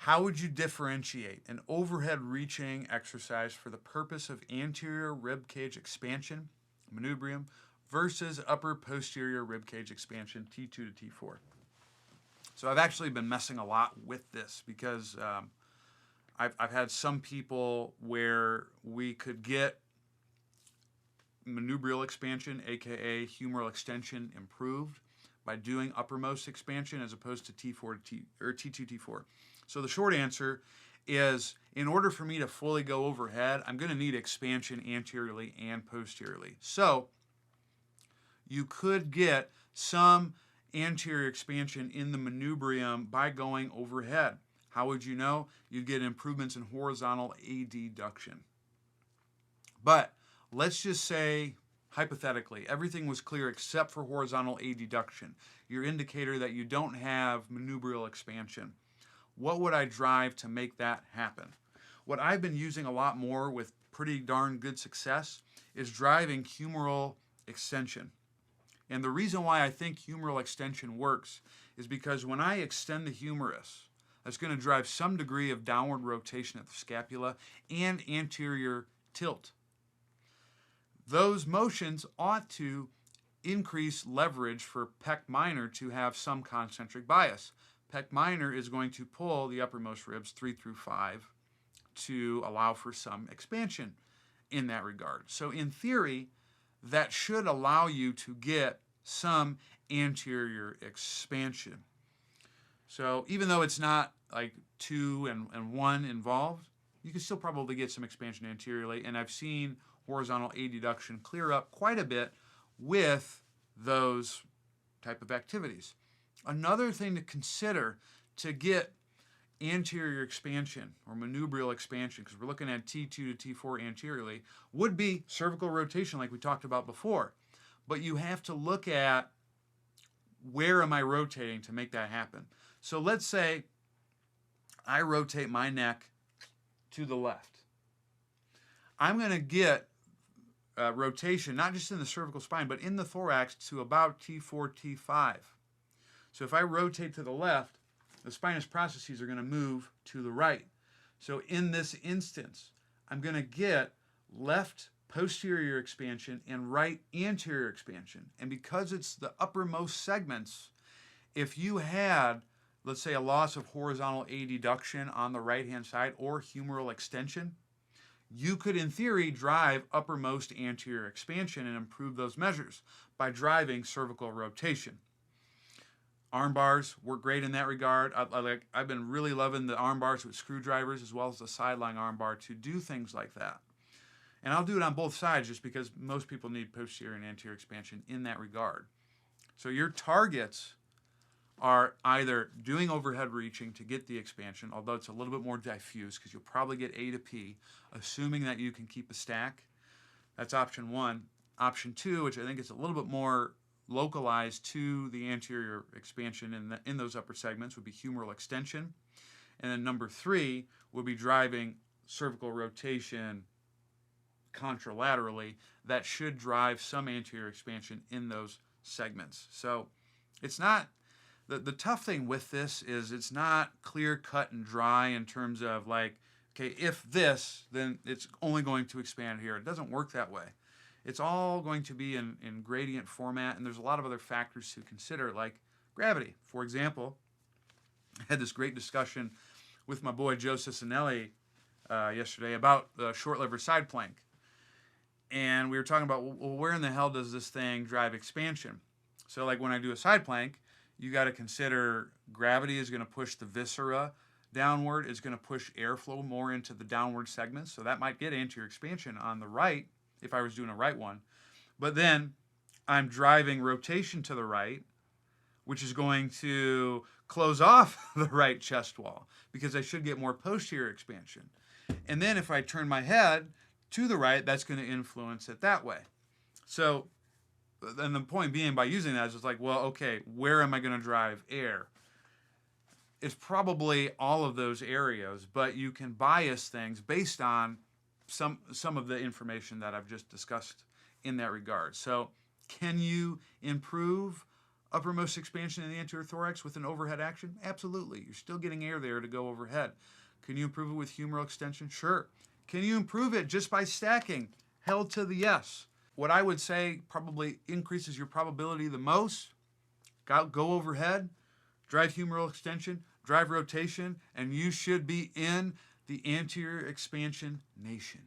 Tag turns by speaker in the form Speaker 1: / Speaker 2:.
Speaker 1: How would you differentiate an overhead reaching exercise for the purpose of anterior rib cage expansion, manubrium, versus upper posterior rib cage expansion, T2 to T4? So I've actually been messing a lot with this because I've had some people where we could get manubrial expansion, aka humeral extension, improved by doing uppermost expansion as opposed to T4 to T2 T4. So the short answer is, in order for me to fully go overhead, I'm going to need expansion anteriorly and posteriorly. So you could get some anterior expansion in the manubrium by going overhead. How would you know? You'd get improvements in horizontal adduction. But let's just say, hypothetically, everything was clear except for horizontal adduction, your indicator that you don't have manubrial expansion. What would I drive to make that happen? What I've been using a lot more with pretty darn good success is driving humeral extension. And the reason why I think humeral extension works is because when I extend the humerus, that's going to drive some degree of downward rotation at the scapula and anterior tilt. Those motions ought to increase leverage for pec minor to have some concentric bias. Pec minor is going to pull the uppermost ribs 3 through 5 to allow for some expansion in that regard. So in theory, that should allow you to get some anterior expansion. So even though it's not like 2 and 1 involved, you can still probably get some expansion anteriorly. And I've seen horizontal adduction clear up quite a bit with those type of activities. Another thing to consider to get anterior expansion or manubrial expansion, because we're looking at T2 to T4 anteriorly, would be cervical rotation like we talked about before. But you have to look at where am I rotating to make that happen. So let's say I rotate my neck to the left. I'm going to get rotation not just in the cervical spine but in the thorax to about T4, T5. So if I rotate to the left, the spinous processes are going to move to the right. So in this instance, I'm going to get left posterior expansion and right anterior expansion. And because it's the uppermost segments, if you had, let's say, a loss of horizontal adduction on the right-hand side or humeral extension, you could, in theory, drive uppermost anterior expansion and improve those measures by driving cervical rotation. Arm bars work great in that regard. I've been really loving the arm bars with screwdrivers as well as the side-lying arm bar to do things like that. And I'll do it on both sides just because most people need posterior and anterior expansion in that regard. So your targets are either doing overhead reaching to get the expansion, although it's a little bit more diffuse because you'll probably get A to P, assuming that you can keep a stack. That's option one. Option two, which I think is a little bit more localized to the anterior expansion in those upper segments, would be humeral extension. And then number three would be driving cervical rotation contralaterally. That should drive some anterior expansion in those segments. So it's not, the tough thing with this is it's not clear cut and dry in terms of like, okay, if this, then it's only going to expand here. It doesn't work that way. It's all going to be in gradient format, and there's a lot of other factors to consider, like gravity. For example, I had this great discussion with my boy Joe Cicinelli yesterday about the short lever side plank. And we were talking about, well, where in the hell does this thing drive expansion? So like when I do a side plank, you got to consider gravity is going to push the viscera downward. It's going to push airflow more into the downward segments. So that might get anterior expansion on the right if I was doing a right one. But then I'm driving rotation to the right, which is going to close off the right chest wall because I should get more posterior expansion. And then if I turn my head to the right, that's going to influence it that way. So, and the point being by using that is it's like, well, okay, where am I going to drive air? It's probably all of those areas, but you can bias things based on some of the information that I've just discussed in that regard. So can you improve uppermost expansion in the anterior thorax with an overhead action? Absolutely. You're still getting air there to go overhead. Can you improve it with humeral extension? Sure. Can you improve it just by stacking? Held to the yes. What I would say probably increases your probability the most, go overhead, drive humeral extension, drive rotation, and you should be in the anterior expansion nation.